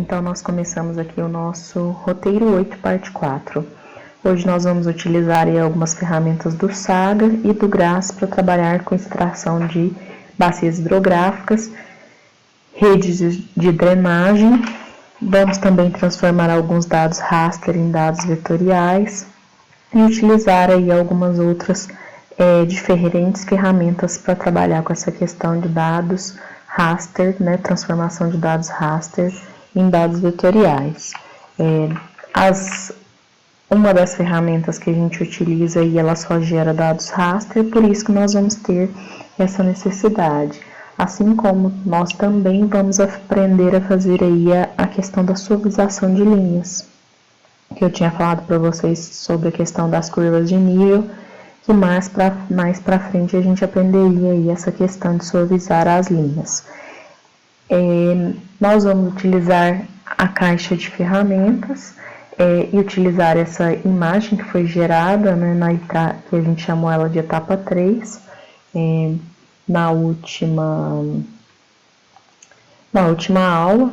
Então, nós começamos aqui o nosso roteiro 8, parte 4. Hoje nós vamos utilizar algumas ferramentas do Saga e do GRASS para trabalhar com extração de bacias hidrográficas, redes de drenagem. Vamos também transformar alguns dados raster em dados vetoriais e utilizar aí algumas outras diferentes ferramentas para trabalhar com essa questão de dados raster, né, transformação de dados raster em dados vetoriais. Uma das ferramentas que a gente utiliza aí, ela só gera dados raster, por isso que nós vamos ter essa necessidade. Assim como nós também vamos aprender a fazer aí a questão da suavização de linhas, que eu tinha falado para vocês sobre a questão das curvas de nível, que mais para frente a gente aprenderia aí essa questão de suavizar as linhas. Nós vamos utilizar a caixa de ferramentas e utilizar essa imagem que foi gerada, né, que a gente chamou ela de etapa 3, na última aula.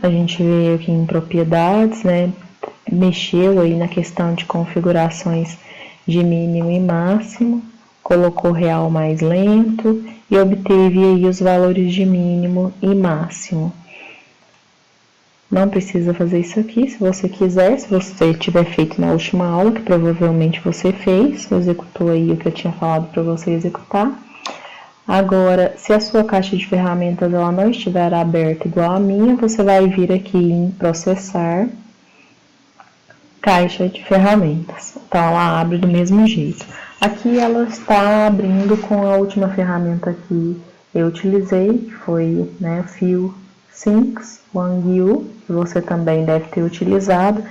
A gente veio aqui em propriedades, né, mexeu aí na questão de configurações de mínimo e máximo, colocou real mais lento e obteve aí os valores de mínimo e máximo. Não precisa fazer isso aqui, se você quiser, se você tiver feito na última aula, que provavelmente você fez, executou aí o que eu tinha falado para você executar. Agora, se a sua caixa de ferramentas ela não estiver aberta igual a minha, você vai vir aqui em processar, caixa de ferramentas. Então, ela abre do mesmo jeito. Aqui ela está abrindo com a última ferramenta que eu utilizei, que foi, né, Fill Sinks, OneView, que você também deve ter utilizado.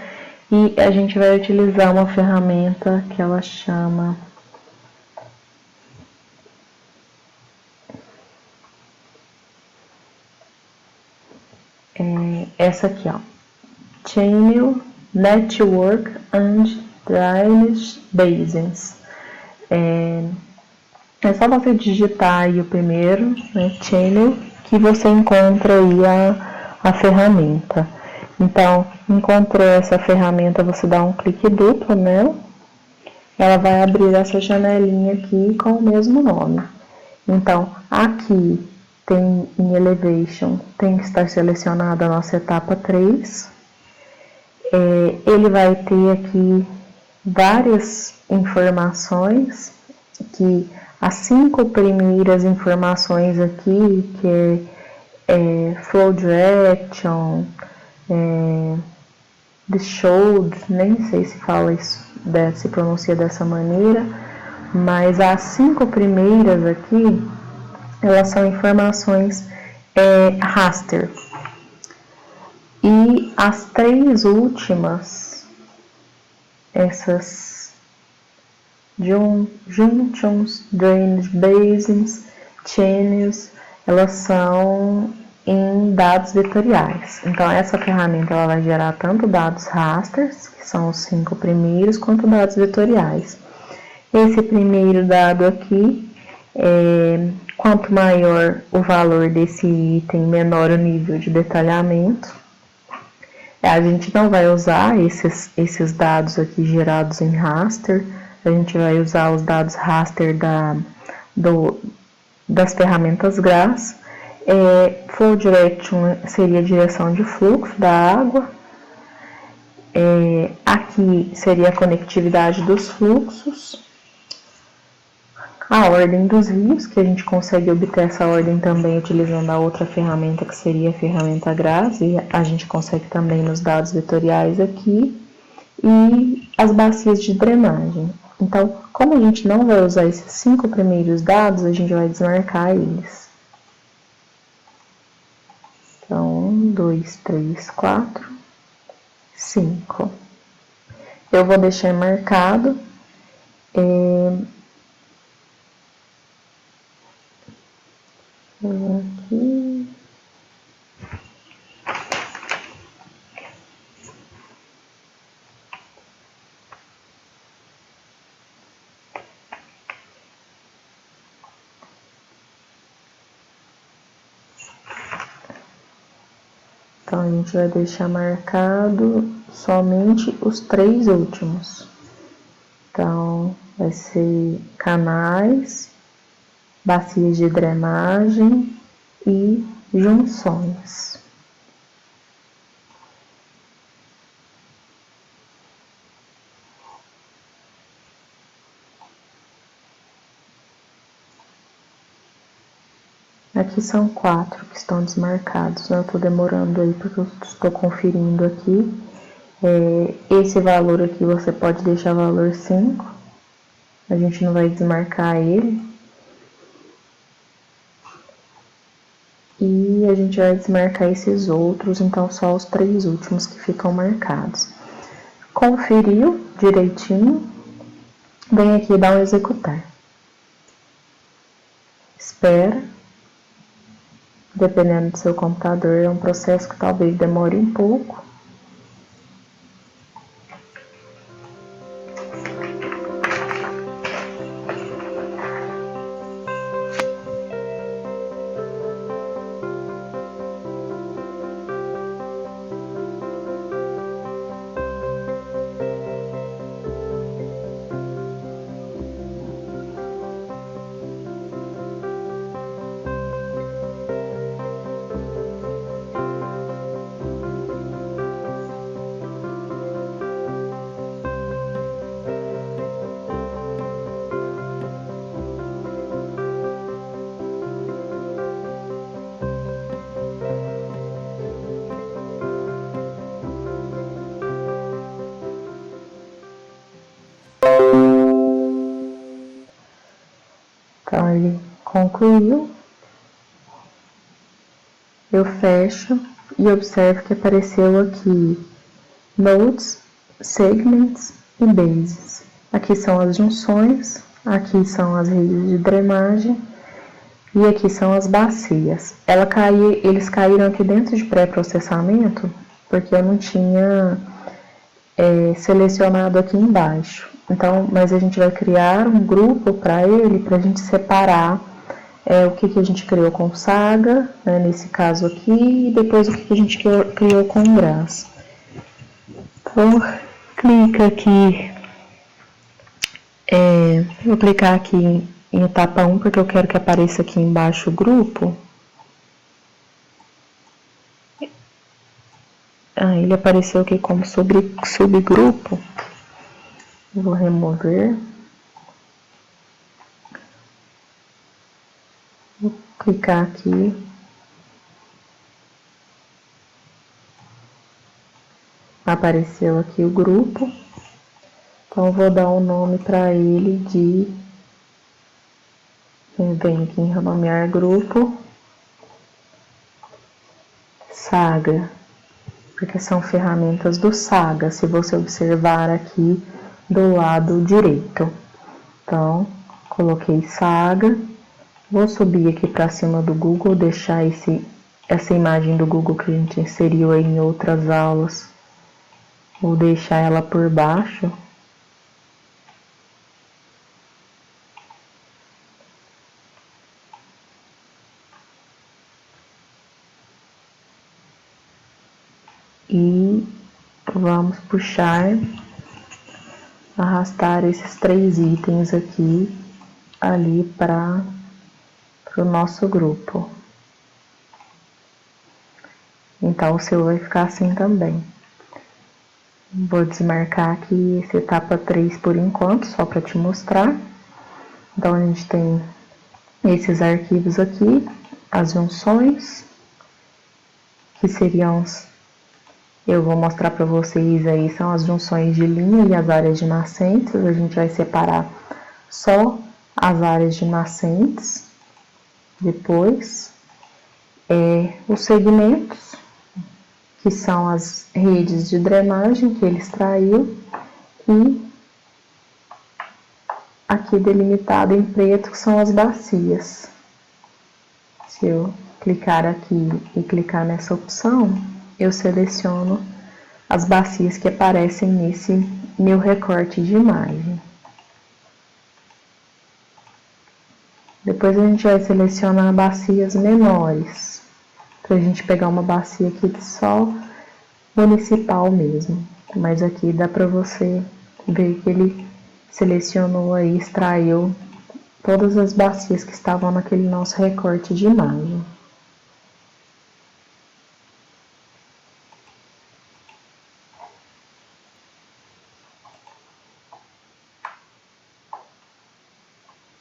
E a gente vai utilizar uma ferramenta que ela chama essa aqui, ó, Channel Network and Drainage Basins. É só você digitar aí o primeiro, né, Channel, que você encontra aí a ferramenta. Então, encontrou essa ferramenta, você dá um clique duplo nela, ela vai abrir essa janelinha aqui com o mesmo nome. Então, aqui tem em Elevation, tem que estar selecionada a nossa etapa 3. Ele vai ter aqui várias informações, que as 5 primeiras informações aqui, que é Flow Direction, The Showed, nem sei se fala isso, se pronuncia dessa maneira, mas as 5 primeiras aqui, elas são informações raster. E as 3 últimas, essas Junctions, Drainage Basins, Channels, elas são em dados vetoriais. Então, essa ferramenta ela vai gerar tanto dados rasters, que são os 5 primeiros, quanto dados vetoriais. Esse primeiro dado aqui, quanto maior o valor desse item, menor o nível de detalhamento. A gente não vai usar esses dados aqui gerados em raster, a gente vai usar os dados raster das ferramentas GRASS. Flow Direction seria a direção de fluxo da água. Aqui seria a conectividade dos fluxos. A ordem dos rios, que a gente consegue obter essa ordem também utilizando a outra ferramenta, que seria a ferramenta GRASS, e a gente consegue também nos dados vetoriais aqui, e as bacias de drenagem. Então, como a gente não vai usar esses 5 primeiros dados, a gente vai desmarcar eles. Então, 1, 2, 3, 4, 5. Eu vou deixar marcado. Aqui. Então, a gente vai deixar marcado somente os 3 últimos. Então, vai ser canais, bacias de drenagem e junções. Aqui são 4 que estão desmarcados, né? Eu tô demorando aí porque eu estou conferindo aqui. Esse valor aqui você pode deixar valor 5, a gente não vai desmarcar ele. E a gente vai desmarcar esses outros, então só os 3 últimos que ficam marcados. Conferiu direitinho, vem aqui e dá um executar. Espera. Dependendo do seu computador, é um processo que talvez demore um pouco. Então, ele concluiu. Eu fecho e observo que apareceu aqui Nodes, Segments e Bases. Aqui são as junções, aqui são as redes de drenagem e aqui são as bacias. Eles caíram aqui dentro de pré-processamento porque eu não tinha selecionado aqui embaixo. Então, mas a gente vai criar um grupo para ele, para a gente separar o que a gente criou com Saga, né, nesse caso aqui, e depois o que a gente criou com Brás. Então, clica aqui, vou clicar aqui em etapa 1, porque eu quero que apareça aqui embaixo o grupo. Ele apareceu aqui como subgrupo. Vou remover. Vou clicar aqui. Apareceu aqui o grupo. Então, vou dar um nome para ele de... Venho aqui em renomear grupo. Saga. Porque são ferramentas do Saga, se você observar aqui do lado direito. Então, coloquei Saga. Vou subir aqui para cima do Google, deixar essa imagem do Google que a gente inseriu aí em outras aulas. Vou deixar ela por baixo. E vamos puxar, arrastar esses 3 itens aqui, ali para o nosso grupo. Então, o seu vai ficar assim também. Vou desmarcar aqui essa etapa 3 por enquanto, só para te mostrar. Então, a gente tem esses arquivos aqui, as junções, que seriam... Eu vou mostrar para vocês aí, são as junções de linha e as áreas de nascentes. A gente vai separar só as áreas de nascentes. Depois, os segmentos, que são as redes de drenagem que ele extraiu. E aqui delimitado em preto, que são as bacias. Se eu clicar aqui e clicar nessa opção, eu seleciono as bacias que aparecem nesse meu recorte de imagem. Depois a gente vai selecionar bacias menores. pra gente pegar uma bacia aqui de só municipal mesmo. Mas aqui dá pra você ver que ele selecionou aí, extraiu todas as bacias que estavam naquele nosso recorte de imagem.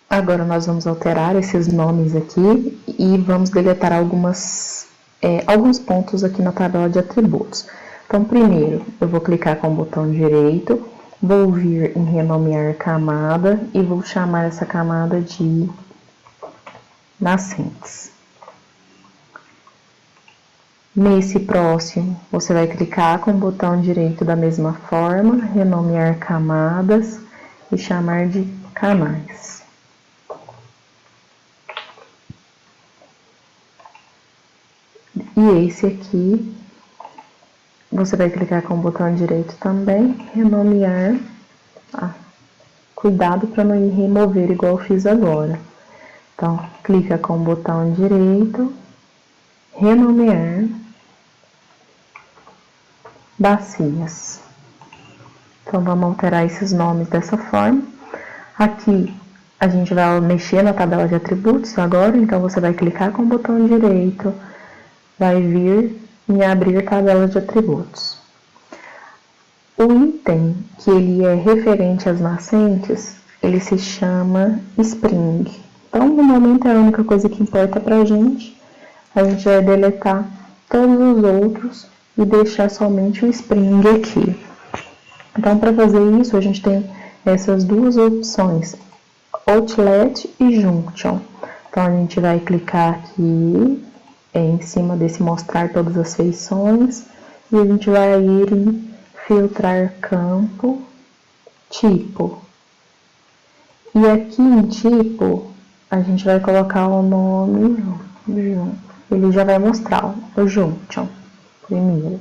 Agora nós vamos alterar esses nomes aqui e vamos deletar alguns pontos aqui na tabela de atributos. Então, primeiro, eu vou clicar com o botão direito, vou vir em renomear camada e vou chamar essa camada de nascentes. Nesse próximo, você vai clicar com o botão direito da mesma forma, renomear camadas e chamar de canais. E esse aqui, você vai clicar com o botão direito também, renomear. Cuidado para não ir remover igual eu fiz agora. Então, clica com o botão direito, renomear, bacias. Então, vamos alterar esses nomes dessa forma. Aqui, a gente vai mexer na tabela de atributos agora, então você vai clicar com o botão direito, vai vir em abrir tabela de atributos. O item que ele é referente às nascentes, ele se chama Spring. Então, no momento é a única coisa que importa pra gente. A gente vai deletar todos os outros e deixar somente o Spring aqui. Então, para fazer isso, a gente tem essas duas opções, Outlet e Junction. Então, a gente vai clicar aqui em cima desse mostrar todas as feições e a gente vai ir em filtrar campo, tipo. E aqui em tipo, a gente vai colocar o nome, ele já vai mostrar o Junction primeiro.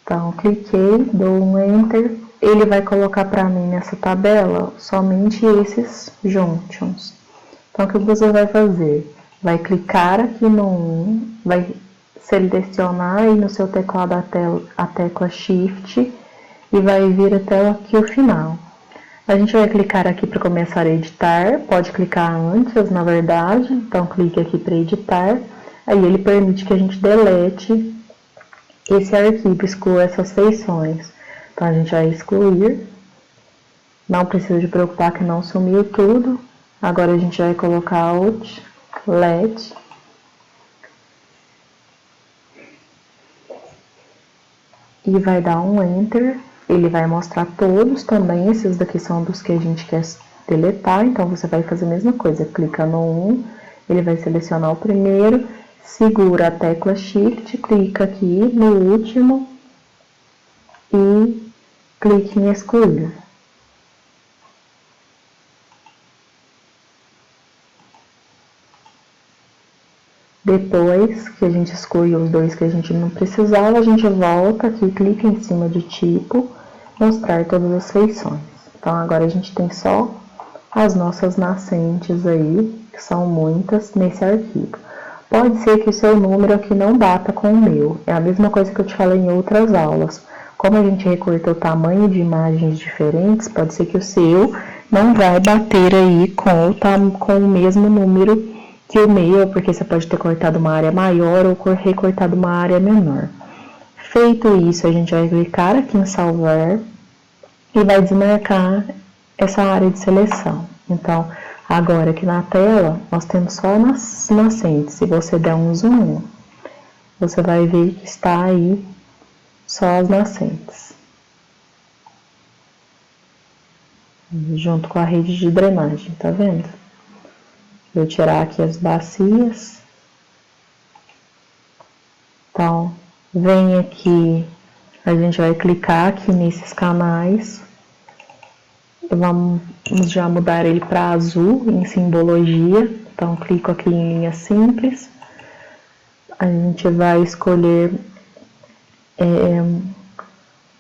Então, cliquei, dou um Enter, ele vai colocar para mim nessa tabela somente esses Junctions. Então, o que você vai fazer? Vai clicar aqui no 1, vai selecionar aí no seu teclado a tecla Shift e vai vir até aqui o final. A gente vai clicar aqui para começar a editar, pode clicar antes, na verdade, então clique aqui para editar, aí ele permite que a gente delete esse arquivo, exclua essas feições. Então a gente vai excluir, não precisa de preocupar que não sumiu tudo, agora a gente vai colocar Alt, LED, e vai dar um Enter, ele vai mostrar todos também, esses daqui são dos que a gente quer deletar, então você vai fazer a mesma coisa, clica no 1, ele vai selecionar o primeiro, segura a tecla Shift, clica aqui no último e clique em excluir. Depois que a gente excluiu os dois que a gente não precisava, a gente volta aqui, clica em cima de tipo, mostrar todas as feições. Então, agora a gente tem só as nossas nascentes aí, que são muitas, nesse arquivo. Pode ser que o seu número aqui não bata com o meu, é a mesma coisa que eu te falei em outras aulas. Como a gente recortou tamanho de imagens diferentes, pode ser que o seu não vai bater aí com o mesmo número que o meu, porque você pode ter cortado uma área maior ou recortado uma área menor. Feito isso, a gente vai clicar aqui em salvar e vai desmarcar essa área de seleção. Então, agora aqui na tela, nós temos só nas nascentes. Se você der um zoom, você vai ver que está aí só as nascentes, junto com a rede de drenagem, tá vendo? Vou tirar aqui as bacias. Então, vem aqui, a gente vai clicar aqui nesses canais. Vamos já mudar ele para azul, em simbologia. Então, clico aqui em linha simples. A gente vai escolher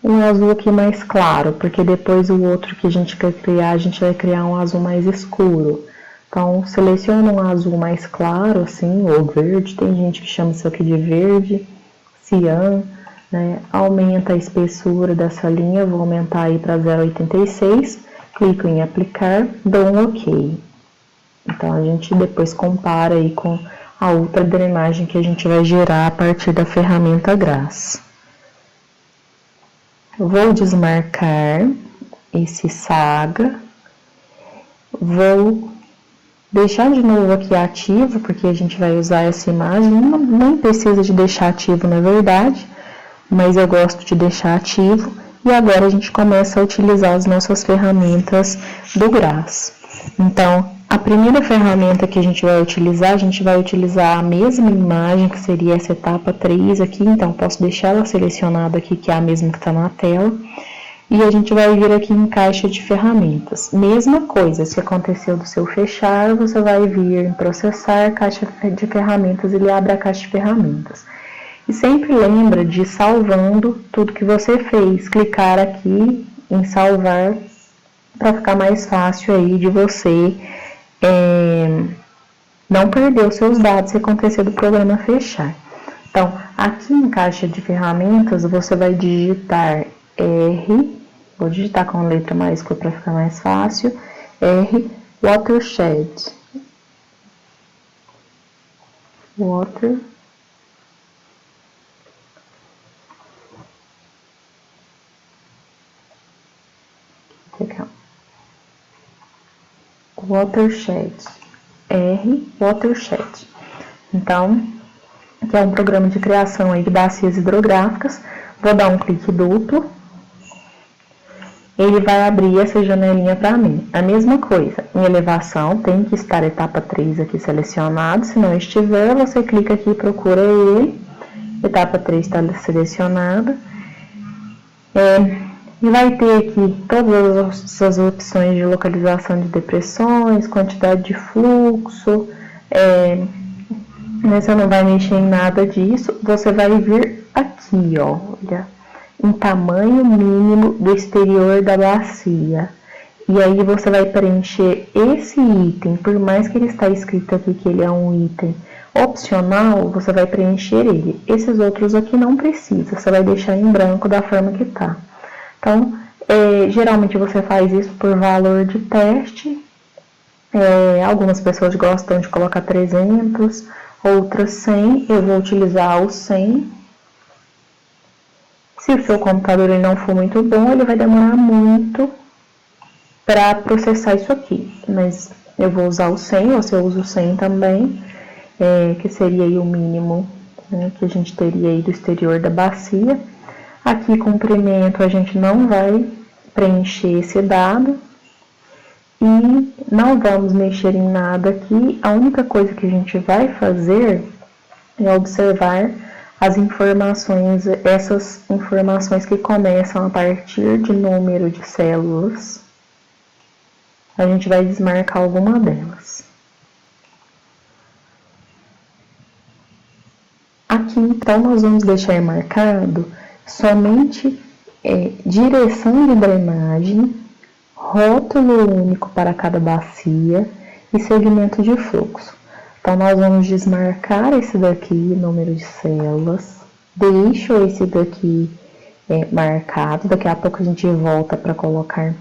um azul aqui mais claro, porque depois o outro que a gente quer criar, a gente vai criar um azul mais escuro. Então, seleciona um azul mais claro, assim, ou verde, tem gente que chama isso aqui de verde, cian, né? Aumenta a espessura dessa linha, vou aumentar aí para 0,86, clico em aplicar, dou um OK. Então, a gente depois compara aí com a outra drenagem que a gente vai gerar a partir da ferramenta Grass. Eu vou desmarcar esse Saga, vou deixar de novo aqui ativo, porque a gente vai usar essa imagem, não precisa de deixar ativo na verdade, mas eu gosto de deixar ativo, e agora a gente começa a utilizar as nossas ferramentas do Grass. Então, a primeira ferramenta que a gente vai utilizar a mesma imagem, que seria essa etapa 3 aqui, então posso deixar ela selecionada aqui, que é a mesma que está na tela, e a gente vai vir aqui em caixa de ferramentas. Mesma coisa, se aconteceu do seu fechar, você vai vir em processar, caixa de ferramentas, ele abre a caixa de ferramentas. E sempre lembra de ir salvando tudo que você fez, clicar aqui em salvar, para ficar mais fácil aí de você não perder os seus dados se acontecer do programa fechar. Então, aqui em caixa de ferramentas, você vai digitar R, vou digitar com a letra maiúscula para ficar mais fácil, R, Watershed. Watershed, R, Watershed. Então, que é um programa de criação aí de bacias hidrográficas. Vou dar um clique duplo. Ele vai abrir essa janelinha para mim. A mesma coisa, em elevação, tem que estar a etapa 3 aqui selecionado. Se não estiver, você clica aqui e procura ele. Etapa 3 está selecionada. E vai ter aqui todas as opções de localização de depressões, quantidade de fluxo. Você não vai mexer em nada disso. Você vai vir aqui, ó, olha, em tamanho mínimo do exterior da bacia. E aí você vai preencher esse item, por mais que ele está escrito aqui que ele é um item opcional, você vai preencher ele. Esses outros aqui não precisa, você vai deixar em branco da forma que tá. Então, geralmente você faz isso por valor de teste. Algumas pessoas gostam de colocar 300, outras 100. Eu vou utilizar o 100. Se o seu computador ele não for muito bom, ele vai demorar muito para processar isso aqui. Mas eu vou usar o 100, você usa o 100 também, que seria aí o mínimo, né, que a gente teria aí do exterior da bacia. Aqui, comprimento, a gente não vai preencher esse dado. E não vamos mexer em nada aqui. A única coisa que a gente vai fazer é observar as informações, essas informações que começam a partir de número de células. A gente vai desmarcar alguma delas. Aqui, então, nós vamos deixar marcado somente direção de drenagem, rótulo único para cada bacia e segmento de fluxo. Então, nós vamos desmarcar esse daqui, número de células, deixo esse daqui marcado, daqui a pouco a gente volta para colocar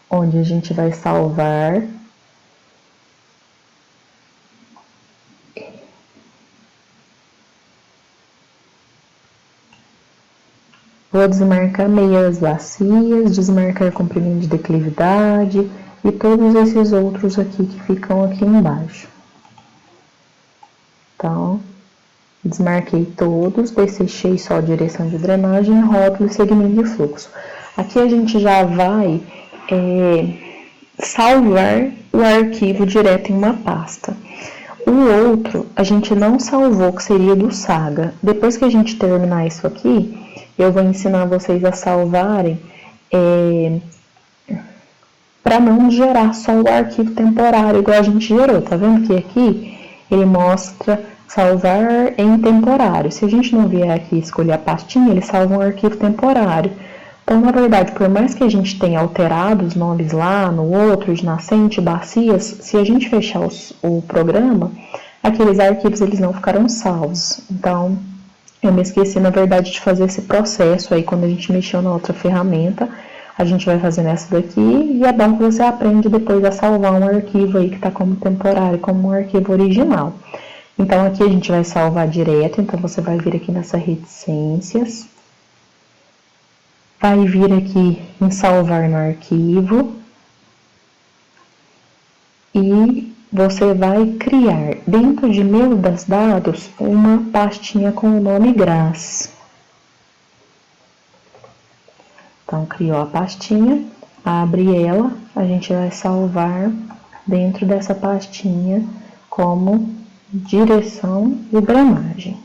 onde a gente vai salvar. Vou desmarcar meias bacias, desmarcar comprimento de declividade e todos esses outros aqui que ficam aqui embaixo. Então, desmarquei todos, deixei só a direção de drenagem, rótulo e segmento de fluxo. Aqui a gente já vai salvar o arquivo direto em uma pasta. O outro a gente não salvou, que seria do Saga. Depois que a gente terminar isso aqui, eu vou ensinar vocês a salvarem para não gerar só o arquivo temporário, igual a gente gerou. Tá vendo que aqui ele mostra salvar em temporário. Se a gente não vier aqui escolher a pastinha, ele salva um arquivo temporário. Então, na verdade, por mais que a gente tenha alterado os nomes lá no outro, de nascente, bacias, se a gente fechar o programa, aqueles arquivos eles não ficaram salvos. Então, eu me esqueci, na verdade, de fazer esse processo aí quando a gente mexeu na outra ferramenta. A gente vai fazer nessa daqui e é bom que você aprende depois a salvar um arquivo aí que está como temporário, como um arquivo original. Então, aqui a gente vai salvar direto, então você vai vir aqui nessa reticências, vai vir aqui em salvar no arquivo e você vai criar dentro de meus dados uma pastinha com o nome GRAS. Então, criou a pastinha, abre ela, a gente vai salvar dentro dessa pastinha como direção e drenagem.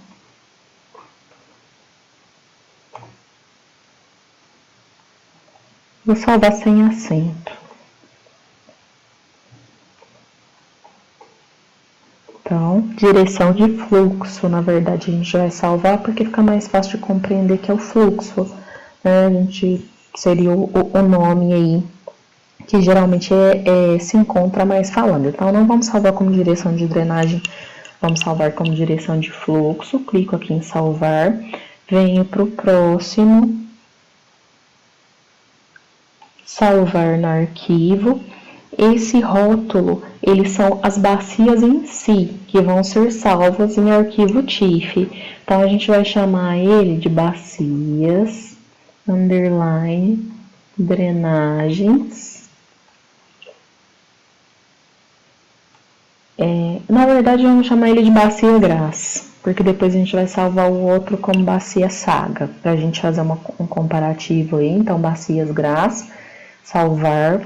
Vou salvar sem acento. Então, direção de fluxo, na verdade, a gente vai salvar porque fica mais fácil de compreender que é o fluxo, né? A gente seria o nome aí que geralmente se encontra mais falando. Então, não vamos salvar como direção de drenagem, vamos salvar como direção de fluxo. Clico aqui em salvar, venho para o próximo, salvar no arquivo. Esse rótulo, eles são as bacias em si, que vão ser salvas em arquivo TIFF. Então, a gente vai chamar ele de bacias, underline, drenagens. Na verdade, vamos chamar ele de bacia GRAS, porque depois a gente vai salvar o outro como bacia SAGA, para a gente fazer um comparativo aí. Então, bacias GRAS, salvar.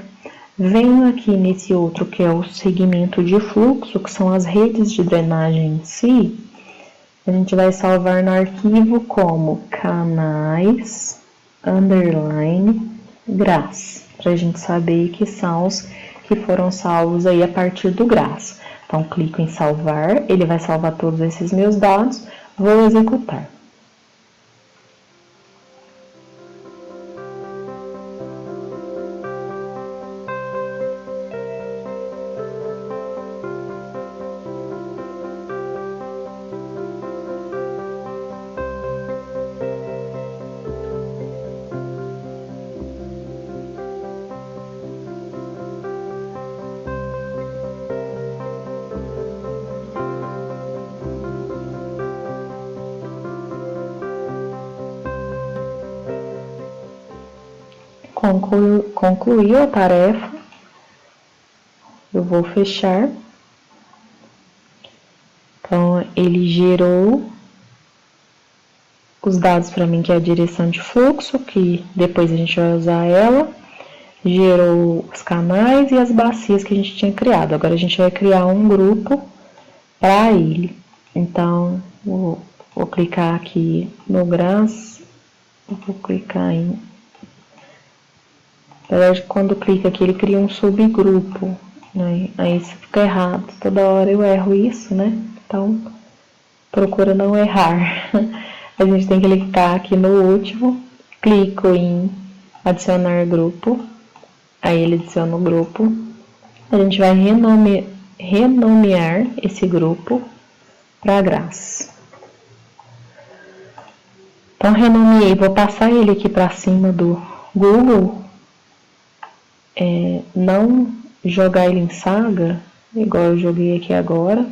Venho aqui nesse outro que é o segmento de fluxo, que são as redes de drenagem em si. A gente vai salvar no arquivo como canais, underline, GRAS, para a gente saber que são os que foram salvos aí a partir do GRAS. Então, clico em salvar, ele vai salvar todos esses meus dados, vou executar. Concluiu a tarefa, eu vou fechar. Então, ele gerou os dados para mim, que é a direção de fluxo, que depois a gente vai usar ela. Gerou os canais e as bacias que a gente tinha criado. Agora, a gente vai criar um grupo para ele. Então, vou clicar aqui no GRAS, vou clicar em... Na verdade, quando clica aqui, ele cria um subgrupo, né? Aí isso fica errado. Toda hora eu erro isso, né? Então, procura não errar. A gente tem que clicar aqui no último, clico em adicionar grupo, aí ele adiciona o grupo. A gente vai renomear esse grupo para GRAS. Então, renomeei, vou passar ele aqui para cima do Google. Não jogar ele em Saga, igual eu joguei aqui agora.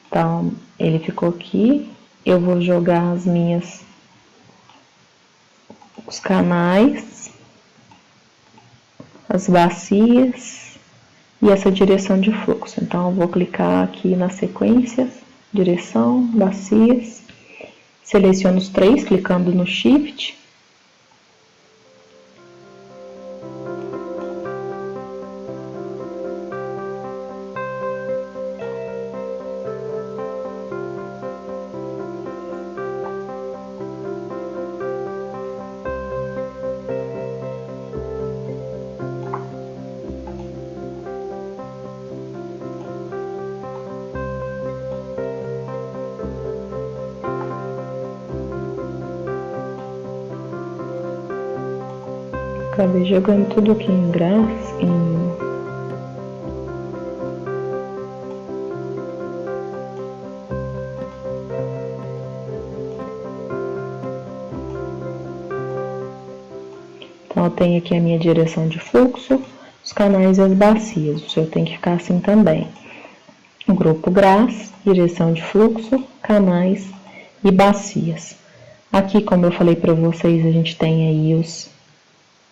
Então, ele ficou aqui. Eu vou jogar os canais, as bacias e essa direção de fluxo. Então, eu vou clicar aqui na sequência, direção, bacias. Seleciono os três, clicando no Shift. Acabei jogando tudo aqui em grafos, Então, eu tenho aqui a minha direção de fluxo, os canais e as bacias. O seu tem que ficar assim também. O grupo GRAS, direção de fluxo, canais e bacias. Aqui, como eu falei para vocês, a gente tem aí os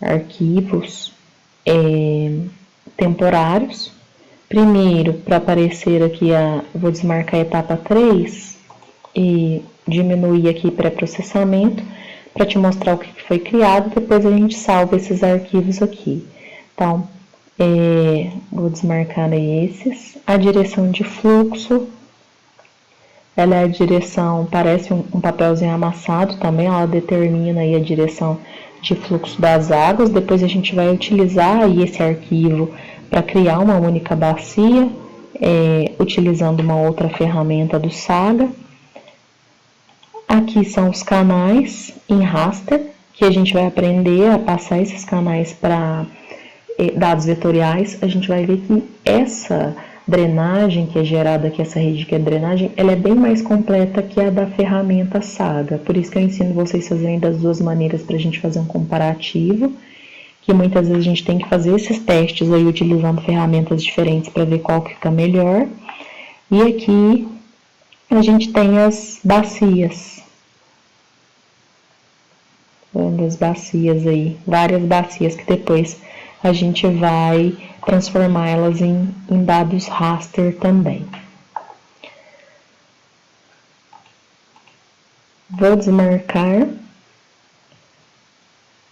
arquivos temporários. Primeiro, para aparecer aqui, vou desmarcar a etapa 3 e diminuir aqui pré-processamento para te mostrar o que foi criado. Depois a gente salva esses arquivos aqui. Então, vou desmarcar esses. A direção de fluxo, ela é a direção, parece um papelzinho amassado também, ela determina aí a direção de fluxo das águas. Depois a gente vai utilizar aí esse arquivo para criar uma única bacia, utilizando uma outra ferramenta do Saga. Aqui são os canais em raster, que a gente vai aprender a passar esses canais para dados vetoriais. A gente vai ver que essa drenagem que é gerada aqui, essa rede que é drenagem, ela é bem mais completa que a da ferramenta Saga. Por isso que eu ensino vocês a fazerem das duas maneiras para a gente fazer um comparativo, que muitas vezes a gente tem que fazer esses testes aí utilizando ferramentas diferentes para ver qual que fica melhor. E aqui a gente tem as bacias. Das bacias aí, várias bacias que depois a gente vai transformar elas em dados raster também. Vou desmarcar.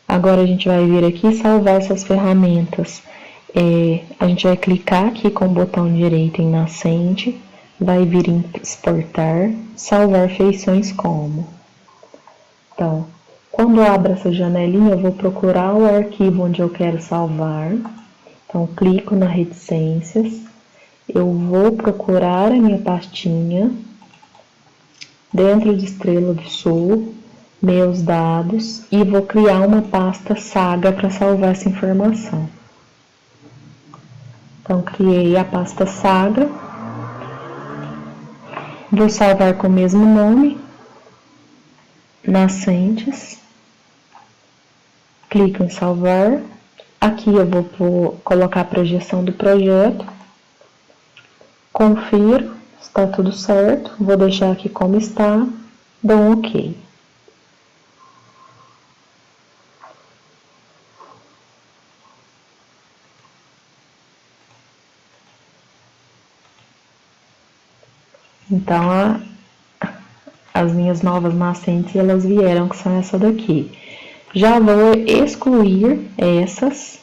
Agora a gente vai vir aqui e salvar essas ferramentas. A gente vai clicar aqui com o botão direito em nascente, vai vir em exportar, salvar feições como. Então, quando eu abro essa janelinha, eu vou procurar o arquivo onde eu quero salvar. Então, clico na reticências, eu vou procurar a minha pastinha, dentro de Estrela do Sul, meus dados, e vou criar uma pasta Saga para salvar essa informação. Então, criei a pasta Saga, vou salvar com o mesmo nome, nascentes. Clico em salvar. Aqui eu vou colocar a projeção do projeto. Confiro, está tudo certo. Vou deixar aqui como está. Dou um OK. Então, as minhas novas nascentes, elas vieram, que são essa daqui. Já vou excluir essas,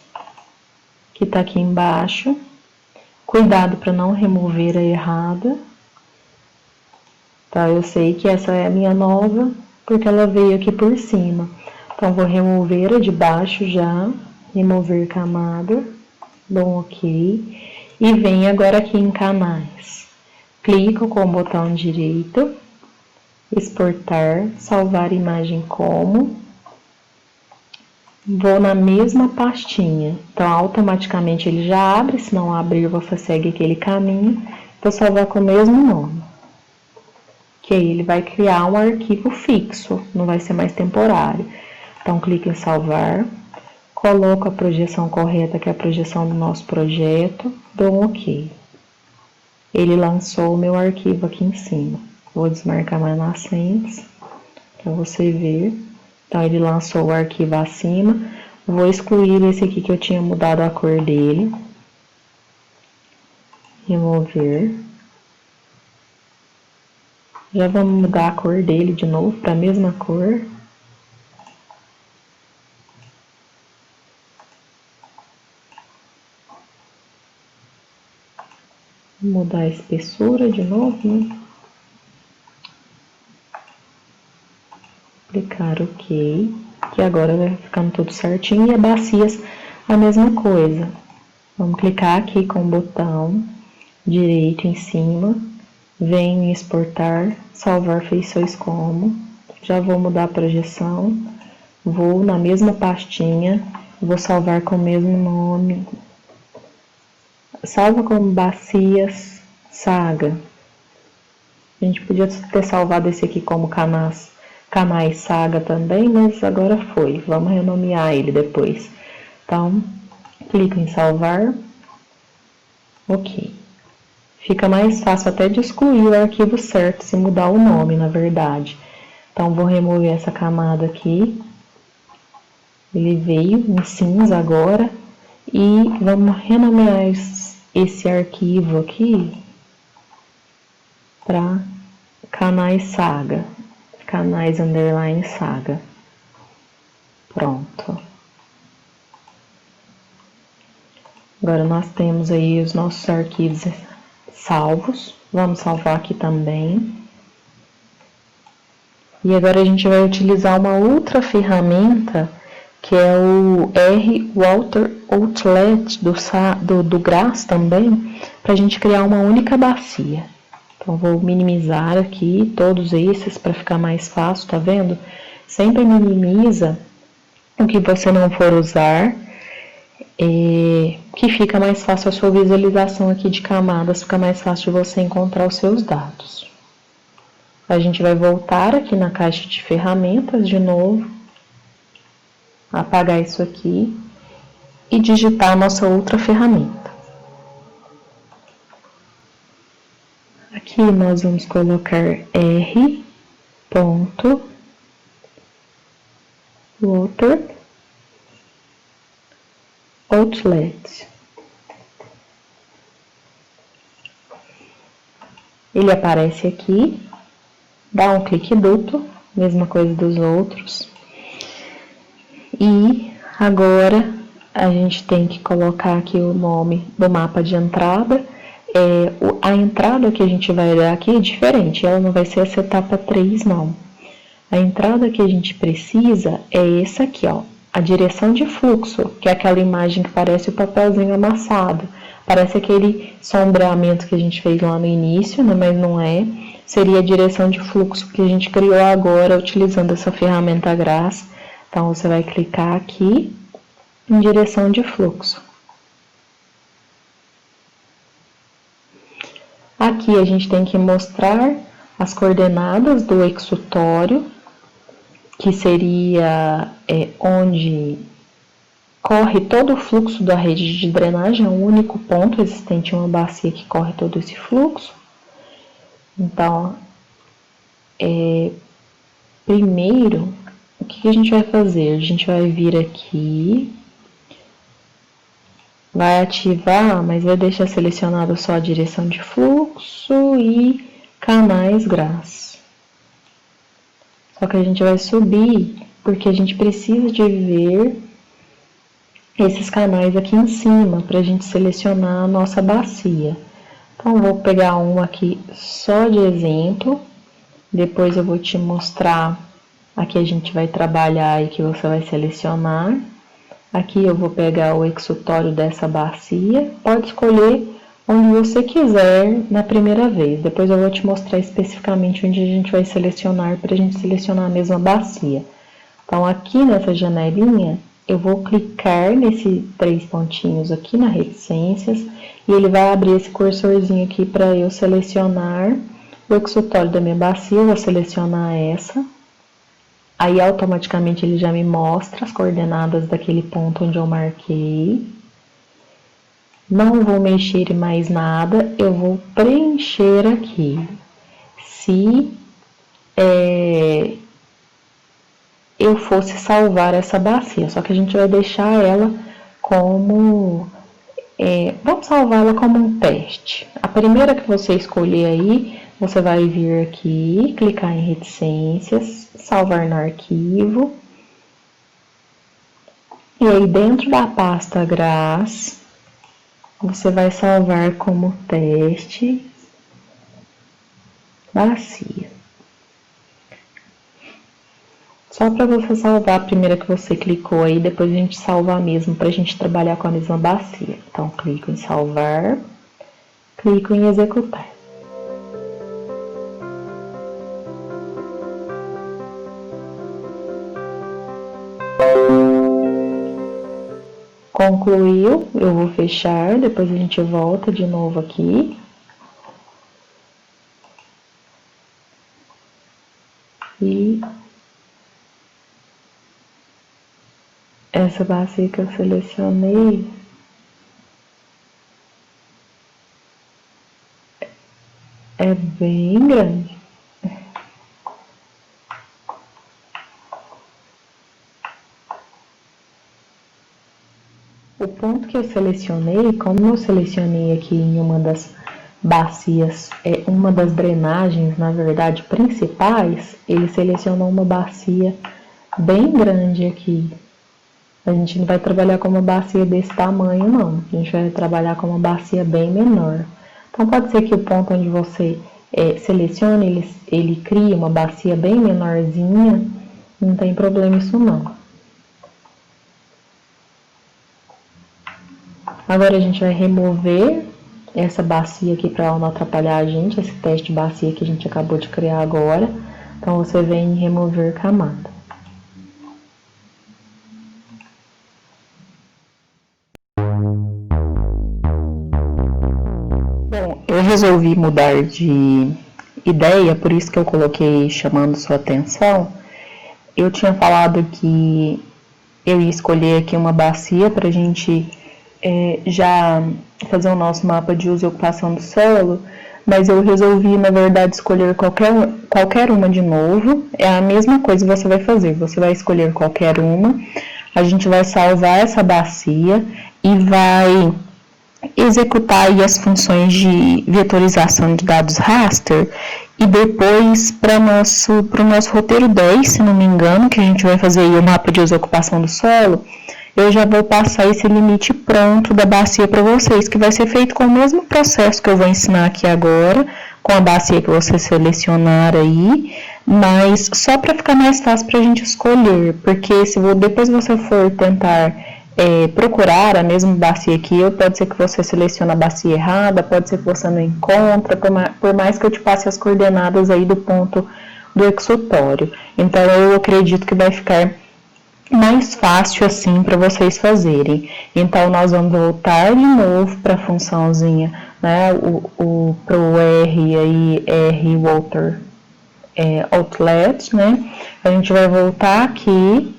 que tá aqui embaixo. Cuidado para não remover a errada. Tá, eu sei que essa é a minha nova, porque ela veio aqui por cima. Então, vou remover a de baixo já, remover camada, dou um OK. E venho agora aqui em canais. Clico com o botão direito, exportar, salvar imagem como. Vou na mesma pastinha, então automaticamente ele já abre, se não abrir você segue aquele caminho, vou salvar com o mesmo nome. Que aí ele vai criar um arquivo fixo, não vai ser mais temporário. Então clique em salvar, coloco a projeção correta, que é a projeção do nosso projeto, dou um OK. Ele lançou o meu arquivo aqui em cima. Vou desmarcar mais nascentes, para você ver. Então, ele lançou o arquivo acima. Vou excluir esse aqui que eu tinha mudado a cor dele. Remover. Já vamos mudar a cor dele de novo para a mesma cor. Vou mudar a espessura de novo, né? Clicar OK, que agora vai ficando tudo certinho. E a bacias, a mesma coisa. Vamos clicar aqui com o botão direito em cima, venho em exportar, salvar feições como. Já vou mudar a projeção, vou na mesma pastinha, vou salvar com o mesmo nome. Salva como Bacias Saga. A gente podia ter salvado esse aqui como Canais Saga também, mas agora foi. Vamos renomear ele depois. Então, clico em salvar. Ok. Fica mais fácil até de excluir o arquivo certo, se mudar o nome, na verdade. Então, vou remover essa camada aqui. Ele veio em cinza agora. E vamos renomear esse arquivo aqui para Canais Saga. Canais underline Saga. Pronto. Agora nós temos aí os nossos arquivos salvos. Vamos salvar aqui também. E agora a gente vai utilizar uma outra ferramenta, que é o R Water Outlet do GRASS também, para a gente criar uma única bacia. Então, vou minimizar aqui todos esses para ficar mais fácil, tá vendo? Sempre minimiza o que você não for usar, que fica mais fácil a sua visualização aqui de camadas, fica mais fácil de você encontrar os seus dados. A gente vai voltar aqui na caixa de ferramentas de novo, apagar isso aqui e digitar a nossa outra ferramenta. Aqui nós vamos colocar R. Water Outlet. Ele aparece aqui, dá um clique duplo, mesma coisa dos outros. E agora a gente tem que colocar aqui o nome do mapa de entrada. A entrada que a gente vai dar aqui é diferente, ela não vai ser essa etapa 3 não. A entrada que a gente precisa é essa aqui, ó, a direção de fluxo, que é aquela imagem que parece o papelzinho amassado. Parece aquele sombreamento que a gente fez lá no início, né, mas não é. Seria a direção de fluxo que a gente criou agora utilizando essa ferramenta GRASS. Então, você vai clicar aqui em direção de fluxo. Aqui a gente tem que mostrar as coordenadas do exutório, que seria onde corre todo o fluxo da rede de drenagem, é um único ponto existente em uma bacia que corre todo esse fluxo. Então, primeiro, o que a gente vai fazer? A gente vai vir aqui, vai ativar, mas vai deixar selecionado só a direção de fluxo e canais GRASS. Só que a gente vai subir, porque a gente precisa de ver esses canais aqui em cima, para a gente selecionar a nossa bacia. Então, vou pegar um aqui só de exemplo, depois eu vou te mostrar, aqui a gente vai trabalhar e que você vai selecionar. Aqui eu vou pegar o exutório dessa bacia, pode escolher onde você quiser na primeira vez. Depois eu vou te mostrar especificamente onde a gente vai selecionar, para a gente selecionar a mesma bacia. Então, aqui nessa janelinha, eu vou clicar nesses 3 pontinhos aqui na reticências e ele vai abrir esse cursorzinho aqui para eu selecionar o exutório da minha bacia. Eu vou selecionar essa. Aí, automaticamente, ele já me mostra as coordenadas daquele ponto onde eu marquei. Não vou mexer em mais nada, eu vou preencher aqui. Se eu fosse salvar essa bacia, só que a gente vai deixar ela como... vamos salvá-la como um teste. A primeira que você escolher aí, você vai vir aqui, clicar em reticências, salvar no arquivo. E aí, dentro da pasta GRASS, você vai salvar como teste bacia. Só para você salvar a primeira que você clicou aí, depois a gente salvar mesmo, para a gente trabalhar com a mesma bacia. Então, clico em salvar, clico em executar. Concluiu, eu vou fechar, depois a gente volta de novo aqui. E essa bacia que eu selecionei é bem grande. O ponto que eu selecionei, como eu selecionei aqui em uma das bacias, uma das drenagens, na verdade, principais, ele selecionou uma bacia bem grande aqui. A gente não vai trabalhar com uma bacia desse tamanho, não. A gente vai trabalhar com uma bacia bem menor. Então, pode ser que o ponto onde você selecione, ele crie uma bacia bem menorzinha, não tem problema isso não. Agora a gente vai remover essa bacia aqui para ela não atrapalhar a gente, esse teste de bacia que a gente acabou de criar agora. Então, você vem em remover camada. Bom, eu resolvi mudar de ideia, por isso que eu coloquei chamando sua atenção. Eu tinha falado que eu ia escolher aqui uma bacia para a gente já fazer o nosso mapa de uso e ocupação do solo, mas eu resolvi, na verdade, escolher qualquer uma de novo. É a mesma coisa que você vai fazer, você vai escolher qualquer uma, a gente vai salvar essa bacia e vai executar aí as funções de vetorização de dados raster e depois para o nosso roteiro 10, se não me engano, que a gente vai fazer aí o mapa de uso e ocupação do solo, eu já vou passar esse limite pronto da bacia para vocês, que vai ser feito com o mesmo processo que eu vou ensinar aqui agora, com a bacia que você selecionar aí, mas só para ficar mais fácil para a gente escolher, porque se depois você for tentar procurar a mesma bacia que eu, pode ser que você selecione a bacia errada, pode ser que você não encontre, por mais que eu te passe as coordenadas aí do ponto do exutório. Então, eu acredito que vai ficar mais fácil assim para vocês fazerem. Então, nós vamos voltar de novo para a funçãozinha, né, para o R aí, R Water Outlet, né, a gente vai voltar aqui,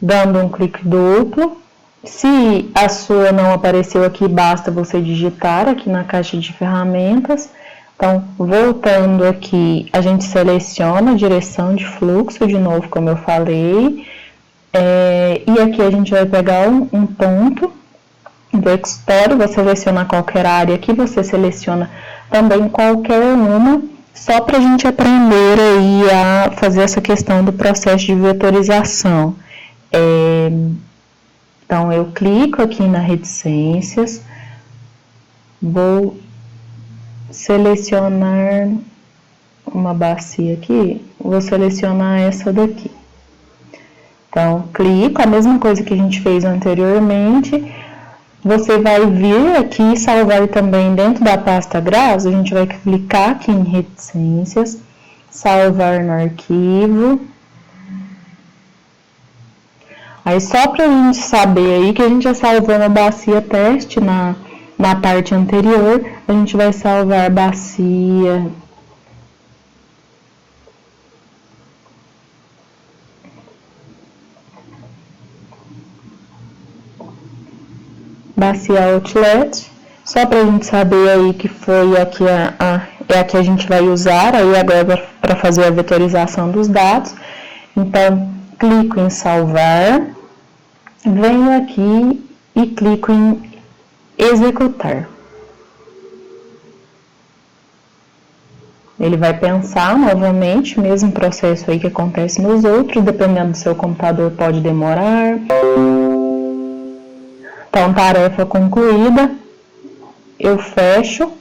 dando um clique duplo. Se a sua não apareceu aqui, basta você digitar aqui na caixa de ferramentas. Então, voltando aqui, a gente seleciona a direção de fluxo, de novo, como eu falei. E aqui a gente vai pegar um ponto do exutório, vou selecionar qualquer área aqui, você seleciona também qualquer uma, só para a gente aprender aí a fazer essa questão do processo de vetorização. Então, eu clico aqui na reticências, vou selecionar uma bacia aqui, vou selecionar essa daqui. Então, clico, a mesma coisa que a gente fez anteriormente, você vai vir aqui e salvar também dentro da pasta GRAS, a gente vai clicar aqui em reticências, salvar no arquivo. Aí, só para a gente saber aí que a gente já salvou uma bacia teste na parte anterior, a gente vai salvar bacia outlet, só para a gente saber aí que foi aqui a que a gente vai usar aí agora para fazer a vetorização dos dados. Então, clico em salvar, venho aqui e clico em executar. Ele vai pensar novamente, mesmo processo aí que acontece nos outros, dependendo do seu computador pode demorar. Então, tarefa concluída, eu fecho.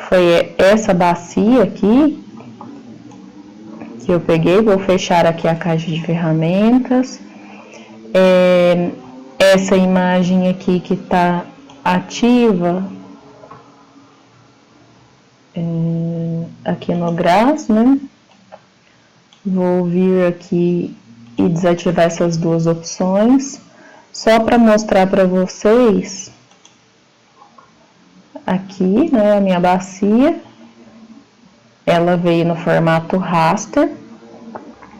Foi essa bacia aqui que eu peguei, vou fechar aqui a caixa de ferramentas. Essa imagem aqui que está ativa, aqui no GRAS, né? Vou vir aqui e desativar essas duas opções, só para mostrar para vocês aqui, né, a minha bacia. Ela veio no formato raster.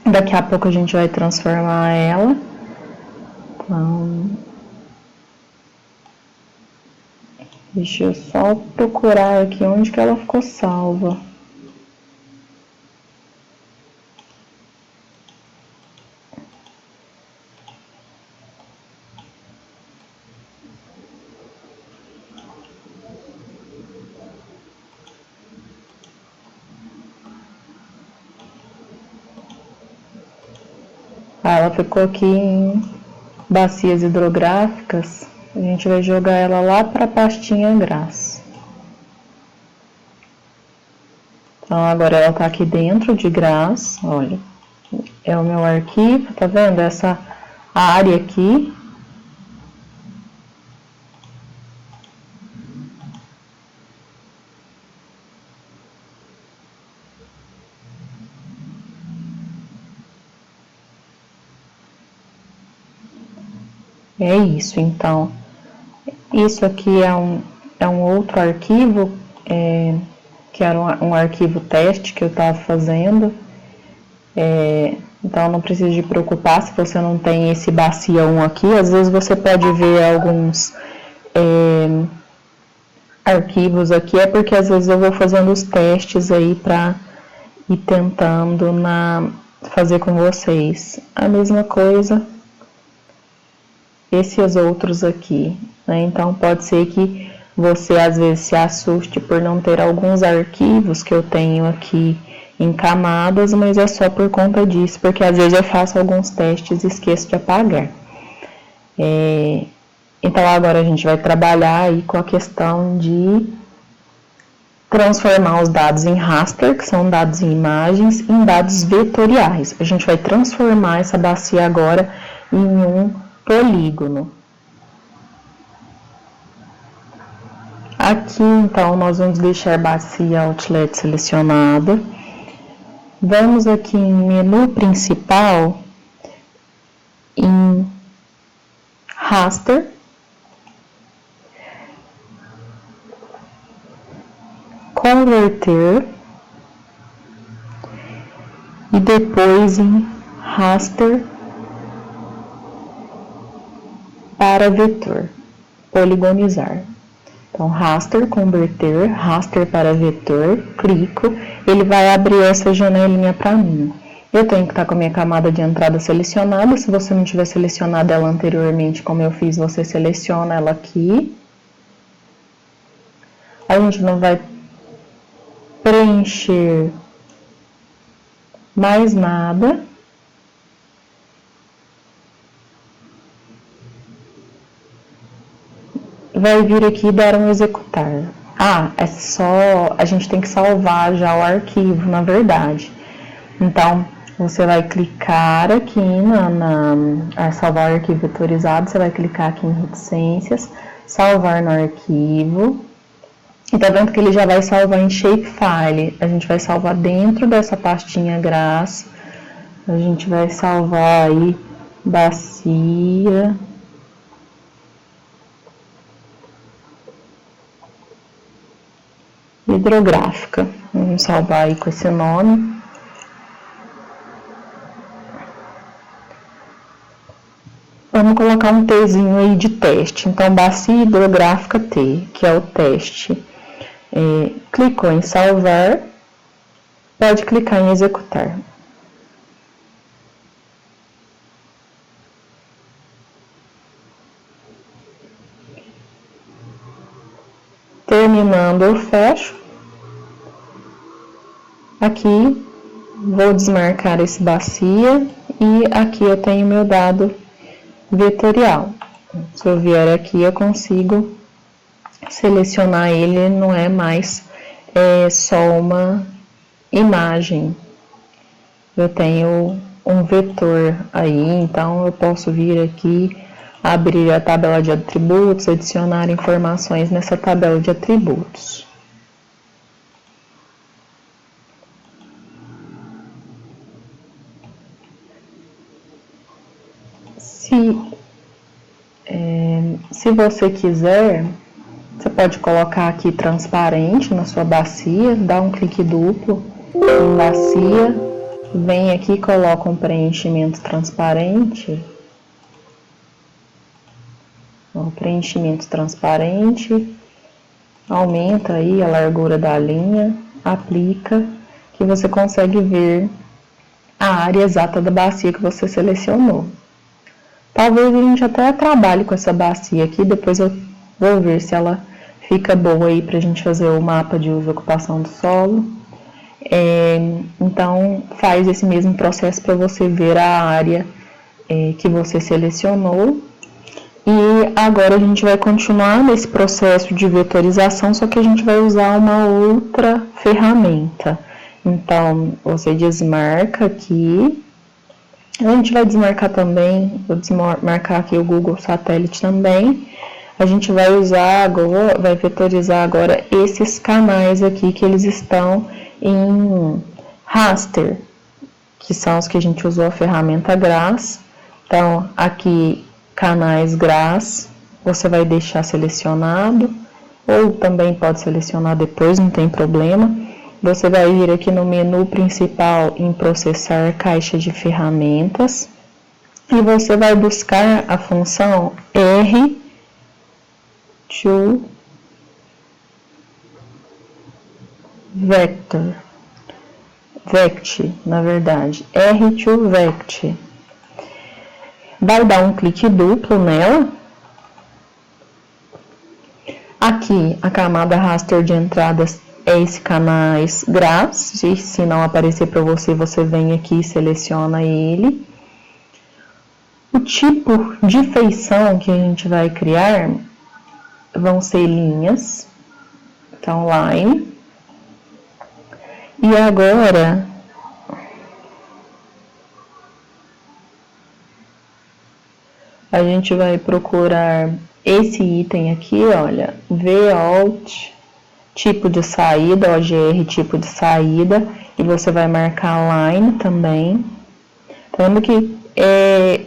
Daqui a pouco a gente vai transformar ela. Então, deixa eu só procurar aqui onde que ela ficou salva. Ela ficou aqui em bacias hidrográficas. A gente vai jogar ela lá para a pastinha Grass. Então, agora ela tá aqui dentro de Grass, olha. É o meu arquivo, tá vendo? Essa área aqui. É isso, então. Isso aqui é um outro arquivo, que era um arquivo teste que eu estava fazendo. Então não precisa de preocupar se você não tem esse bacia 1 aqui. Às vezes você pode ver alguns arquivos aqui, é porque às vezes eu vou fazendo os testes aí para ir tentando fazer com vocês. A mesma coisa esses outros aqui, né? Então pode ser que você às vezes se assuste por não ter alguns arquivos que eu tenho aqui em camadas, mas é só por conta disso, porque às vezes eu faço alguns testes e esqueço de apagar. Então agora a gente vai trabalhar aí com a questão de transformar os dados em raster, que são dados em imagens, em dados vetoriais. A gente vai transformar essa bacia agora em um polígono. Aqui, então, nós vamos deixar bacia outlet selecionada. Vamos aqui em menu principal, em raster. Converter. E depois em raster para vetor, poligonizar. Então, raster, converter, raster para vetor, clico, ele vai abrir essa janelinha para mim. Eu tenho que estar com a minha camada de entrada selecionada. Se você não tiver selecionado ela anteriormente, como eu fiz, você seleciona ela aqui. A gente não vai preencher mais nada. Vai vir aqui e dar um executar. É só, a gente tem que salvar já o arquivo, na verdade. Então, você vai clicar aqui salvar o arquivo vetorizado, você vai clicar aqui em reticências, salvar no arquivo. E tá vendo que ele já vai salvar em shapefile. A gente vai salvar dentro dessa pastinha Grass. A gente vai salvar aí bacia hidrográfica. Vamos salvar aí com esse nome. Vamos colocar um Tzinho aí de teste. Então, bacia hidrográfica T, que é o teste. Clicou em salvar, pode clicar em executar. Terminando, eu fecho. Aqui, vou desmarcar esse bacia e aqui eu tenho meu dado vetorial. Se eu vier aqui, eu consigo selecionar ele, não é mais só uma imagem. Eu tenho um vetor aí, então eu posso vir aqui, abrir a tabela de atributos, adicionar informações nessa tabela de atributos. Se você quiser, você pode colocar aqui transparente na sua bacia, dá um clique duplo em bacia, vem aqui e coloca um preenchimento transparente. O preenchimento transparente, aumenta aí a largura da linha, aplica, que você consegue ver a área exata da bacia que você selecionou. Talvez a gente até trabalhe com essa bacia aqui, depois eu vou ver se ela fica boa aí pra gente fazer o mapa de uso e ocupação do solo. Então, faz esse mesmo processo para você ver a área que você selecionou. E agora a gente vai continuar nesse processo de vetorização, só que a gente vai usar uma outra ferramenta. Então, você desmarca aqui. A gente vai desmarcar também, vou desmarcar aqui o Google Satélite também. A gente vai usar agora, vai vetorizar agora esses canais aqui que eles estão em raster, que são os que a gente usou a ferramenta GRASS. Então, aqui canais GRASS, você vai deixar selecionado, ou também pode selecionar depois, não tem problema. Você vai vir aqui no menu principal em processar caixa de ferramentas, e você vai buscar a função R to Vector, Vect, na verdade, R to Vect. Vai dar um clique duplo nela. Aqui, a camada raster de entradas é esse canais GRASS. Se não aparecer para você, você vem aqui e seleciona ele. O tipo de feição que a gente vai criar vão ser linhas. Então, line. E agora, a gente vai procurar esse item aqui, olha, Vout, tipo de saída, OGR, tipo de saída, e você vai marcar line também. Tá vendo que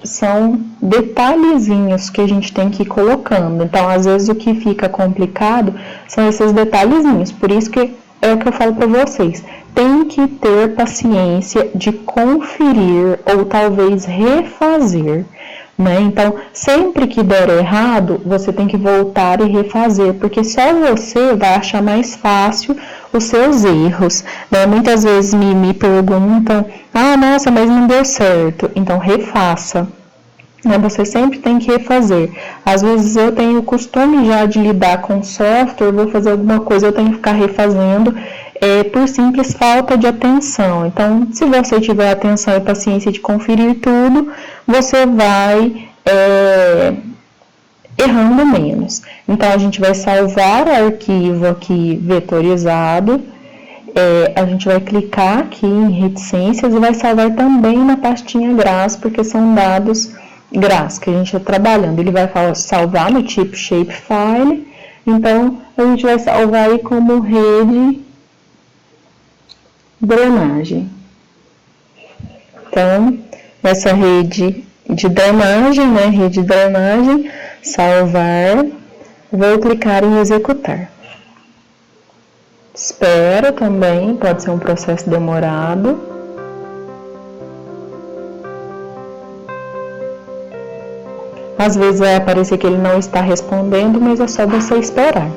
são detalhezinhos que a gente tem que ir colocando. Então, às vezes, o que fica complicado são esses detalhezinhos. Por isso que é o que eu falo para vocês. Tem que ter paciência de conferir ou talvez refazer. Né? Então, sempre que der errado, você tem que voltar e refazer, porque só você vai achar mais fácil os seus erros. Né? Muitas vezes me perguntam, nossa, mas não deu certo. Então, refaça. Né? Você sempre tem que refazer. Às vezes eu tenho o costume já de lidar com software, vou fazer alguma coisa, eu tenho que ficar refazendo, por simples falta de atenção. Então, se você tiver atenção e paciência de conferir tudo, você vai errando menos. Então, a gente vai salvar o arquivo aqui vetorizado, a gente vai clicar aqui em reticências e vai salvar também na pastinha GRASS, porque são dados GRASS que a gente está trabalhando. Ele vai salvar no tipo shapefile, então a gente vai salvar aí como rede drenagem. Então, essa rede de drenagem, né, rede de drenagem, salvar, vou clicar em executar. Espera também, pode ser um processo demorado. Às vezes vai aparecer que ele não está respondendo, mas é só você esperar.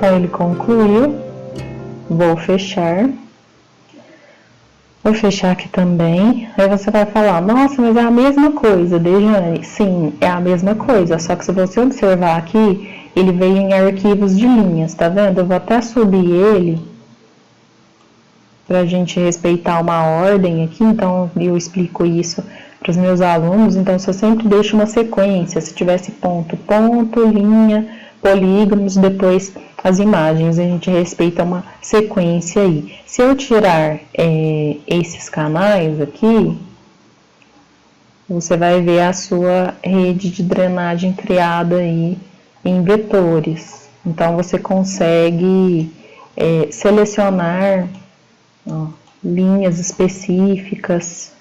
Então, ele concluiu. Vou fechar. Vou fechar aqui também. Aí você vai falar, nossa, mas é a mesma coisa, Dejane. Sim, é a mesma coisa, só que se você observar aqui, ele veio em arquivos de linhas, tá vendo? Eu vou até subir ele pra gente respeitar uma ordem aqui, então eu explico isso para os meus alunos, então eu sempre deixo uma sequência, se tivesse ponto, ponto, linha, polígonos, depois as imagens, a gente respeita uma sequência aí. Se eu tirar esses canais aqui, você vai ver a sua rede de drenagem criada aí em vetores. Então, você consegue selecionar linhas específicas.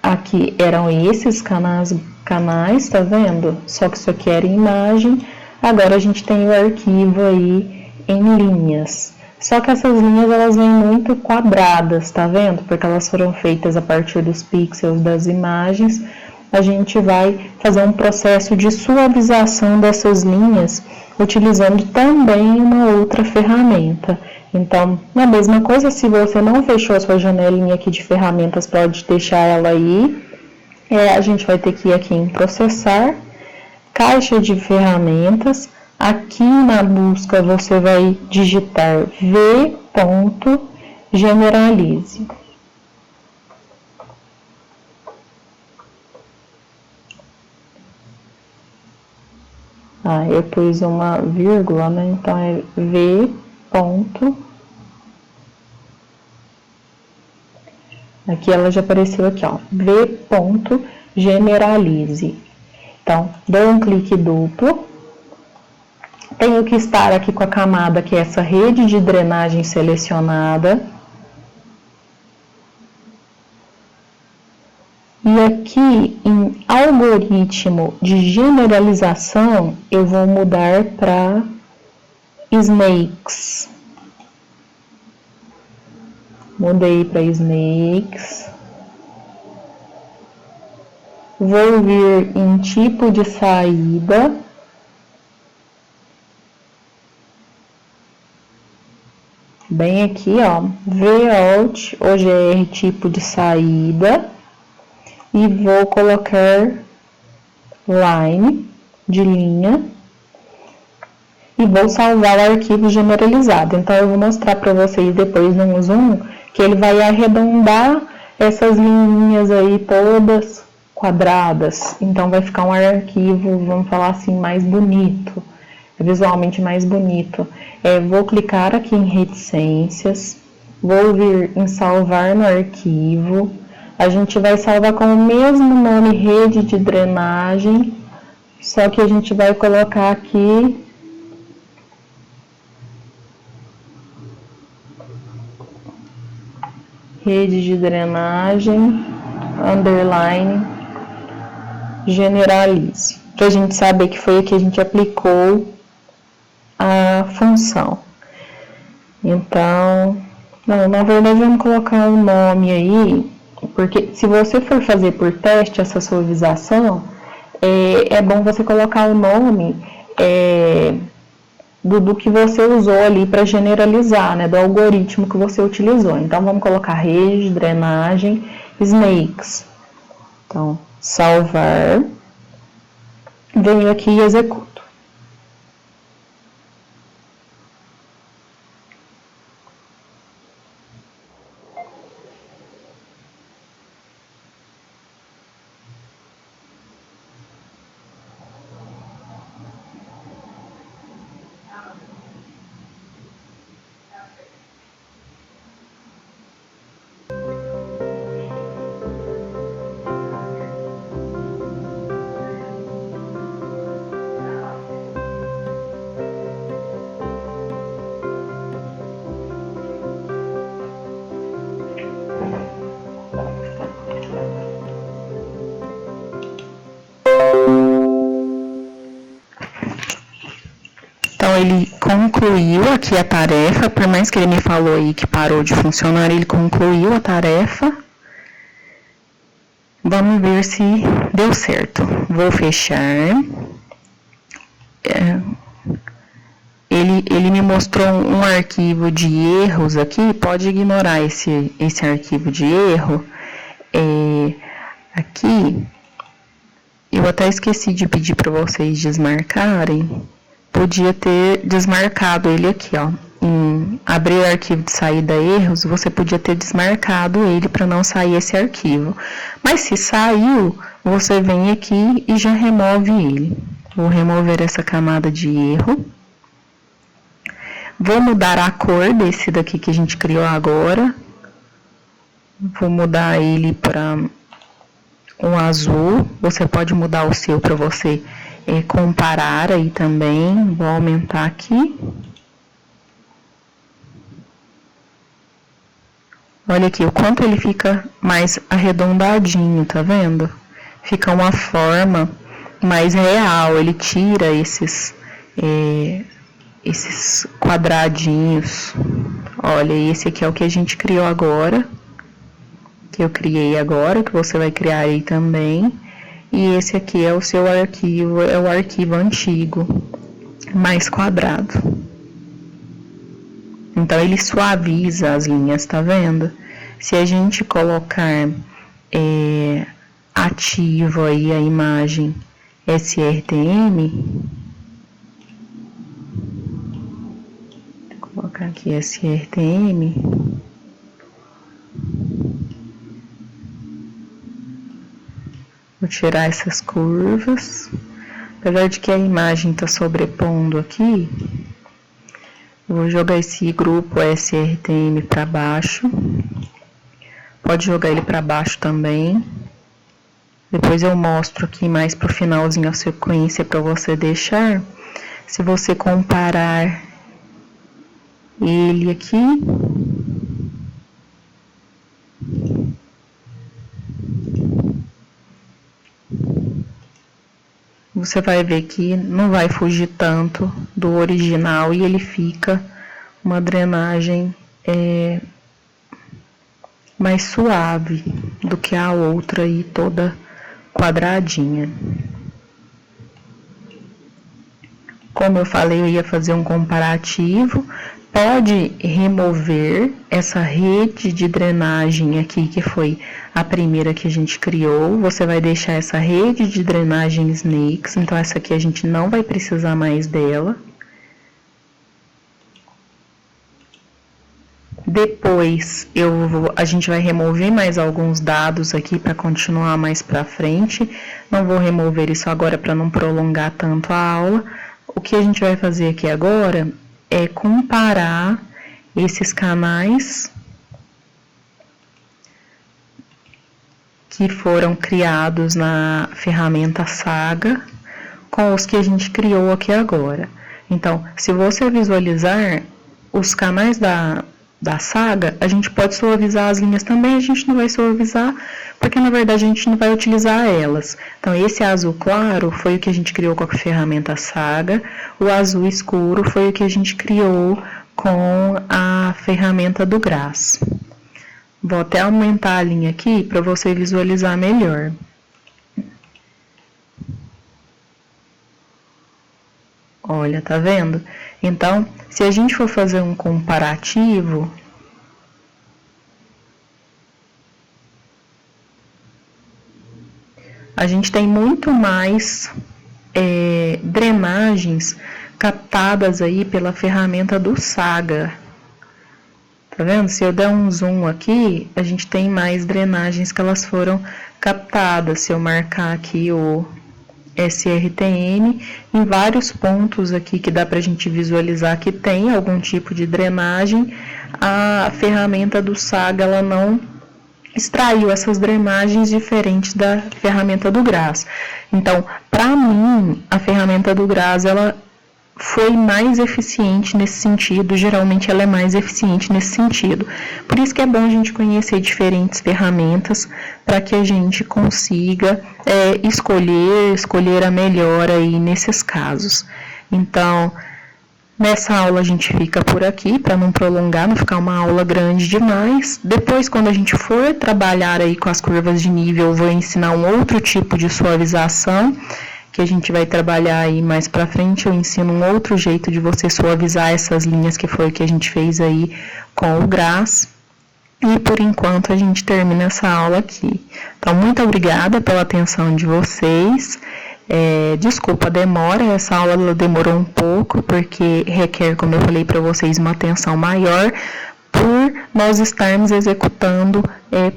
Aqui eram esses canais, tá vendo? Só que isso aqui era imagem. Agora a gente tem o arquivo aí em linhas. Só que essas linhas elas vêm muito quadradas, tá vendo? Porque elas foram feitas a partir dos pixels das imagens. A gente vai fazer um processo de suavização dessas linhas utilizando também uma outra ferramenta. Então, a mesma coisa, se você não fechou a sua janelinha aqui de ferramentas, pode deixar ela aí. A gente vai ter que ir aqui em processar, caixa de ferramentas. Aqui na busca você vai digitar v.generalize. Eu pus uma vírgula, né? Então é v. Aqui ela já apareceu aqui, ó, v.generalize. Então, dou um clique duplo. Tenho que estar aqui com a camada que é essa rede de drenagem selecionada. E aqui em algoritmo de generalização, eu vou mudar para snakes. Mudei para snakes. Vou vir em tipo de saída. Bem aqui, ó, VAult, OGR tipo de saída. E vou colocar line, de linha. E vou salvar o arquivo generalizado. Então, eu vou mostrar para vocês depois no zoom que ele vai arredondar essas linhas aí todas quadradas. Então, vai ficar um arquivo, vamos falar assim, mais bonito, visualmente mais bonito. Vou clicar aqui em reticências, vou vir em salvar no arquivo. A gente vai salvar com o mesmo nome, rede de drenagem, só que a gente vai colocar aqui rede de drenagem, underline, generalize, para a gente saber que foi aqui que a gente aplicou a função. Então, na verdade vamos colocar um nome aí, porque se você for fazer por teste essa suavização, é bom você colocar o nome do que você usou ali para generalizar, né, do algoritmo que você utilizou. Então, vamos colocar rede, drenagem, snakes. Então, salvar, venho aqui e executo. Então, ele concluiu aqui a tarefa, por mais que ele me falou aí que parou de funcionar, ele concluiu a tarefa. Vamos ver se deu certo. Vou fechar. Ele ele me mostrou um arquivo de erros aqui, pode ignorar esse arquivo de erro. Aqui, eu até esqueci de pedir para vocês desmarcarem, podia ter desmarcado ele aqui, ó. Em abrir o arquivo de saída erros, você podia ter desmarcado ele para não sair esse arquivo. Mas se saiu, você vem aqui e já remove ele. Vou remover essa camada de erro. Vou mudar a cor desse daqui que a gente criou agora. Vou mudar ele para um azul. Você pode mudar o seu para você comparar aí também. Vou aumentar aqui. Olha aqui o quanto ele fica mais arredondadinho, tá vendo? Fica uma forma mais real, ele tira esses quadradinhos. Olha, esse aqui é o que a gente criou agora, que eu criei agora, que você vai criar aí também. E esse aqui é o seu arquivo, é o arquivo antigo, mais quadrado. Então, ele suaviza as linhas, tá vendo? Se a gente colocar ativo aí a imagem SRTM, vou colocar aqui SRTM, vou tirar essas curvas, apesar de que a imagem está sobrepondo aqui. Vou jogar esse grupo SRTM para baixo. Pode jogar ele para baixo também. Depois eu mostro aqui mais pro finalzinho a sequência para você deixar. Se você comparar ele aqui, você vai ver que não vai fugir tanto do original e ele fica uma drenagem mais suave do que a outra aí toda quadradinha. Como eu falei, eu ia fazer um comparativo. Pode remover essa rede de drenagem aqui, que foi a primeira que a gente criou. Você vai deixar essa rede de drenagem Snakes, então essa aqui a gente não vai precisar mais dela. Depois a gente vai remover mais alguns dados aqui para continuar mais para frente. Não vou remover isso agora para não prolongar tanto a aula. O que a gente vai fazer aqui agora é comparar esses canais que foram criados na ferramenta Saga com os que a gente criou aqui agora. Então, se você visualizar os canais da Saga, a gente pode suavizar as linhas também, a gente não vai suavizar, porque na verdade a gente não vai utilizar elas. Então, esse azul claro foi o que a gente criou com a ferramenta Saga, o azul escuro foi o que a gente criou com a ferramenta do Grass. Vou até aumentar a linha aqui para você visualizar melhor. Olha, tá vendo? Então, se a gente for fazer um comparativo, a gente tem muito mais drenagens captadas aí pela ferramenta do Saga. Tá vendo? Se eu der um zoom aqui, a gente tem mais drenagens que elas foram captadas. Se eu marcar aqui o SRTM, em vários pontos aqui que dá pra gente visualizar que tem algum tipo de drenagem, a ferramenta do Saga, ela não extraiu essas drenagens diferentes da ferramenta do Grass. Então, para mim, a ferramenta do Grass, ela foi mais eficiente nesse sentido, geralmente ela é mais eficiente nesse sentido. Por isso que é bom a gente conhecer diferentes ferramentas para que a gente consiga escolher a melhor aí nesses casos. Então, nessa aula a gente fica por aqui, para não prolongar, não ficar uma aula grande demais. Depois, quando a gente for trabalhar aí com as curvas de nível, eu vou ensinar um outro tipo de suavização. que a gente vai trabalhar aí mais pra frente. Eu ensino um outro jeito de você suavizar essas linhas, que foi o que a gente fez aí com o GRAS. E por enquanto a gente termina essa aula aqui. Então, muito obrigada pela atenção de vocês. Desculpa a demora, essa aula ela demorou um pouco, porque requer, como eu falei para vocês, uma atenção maior, por nós estarmos executando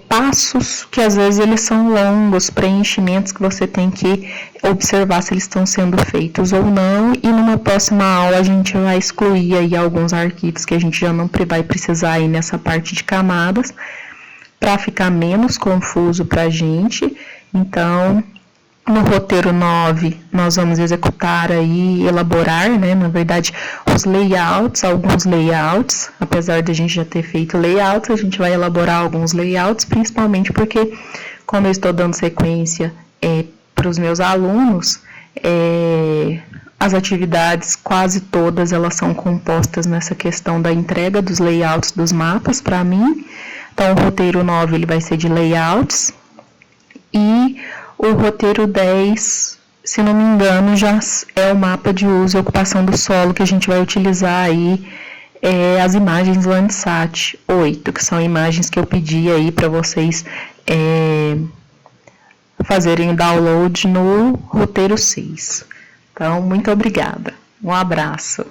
passos que às vezes eles são longos, preenchimentos que você tem que observar se eles estão sendo feitos ou não, e numa próxima aula a gente vai excluir aí alguns arquivos que a gente já não vai precisar aí nessa parte de camadas, para ficar menos confuso para a gente. Então, no roteiro 9, nós vamos executar aí, elaborar, né, na verdade, os layouts, alguns layouts, apesar de a gente já ter feito layouts, a gente vai elaborar alguns layouts, principalmente porque, como eu estou dando sequência para os meus alunos, as atividades, quase todas, elas são compostas nessa questão da entrega dos layouts dos mapas para mim. Então, o roteiro 9, ele vai ser de layouts, e o roteiro 10, se não me engano, já é o mapa de uso e ocupação do solo, que a gente vai utilizar aí as imagens Landsat 8, que são imagens que eu pedi aí para vocês fazerem o download no roteiro 6. Então, muito obrigada. Um abraço.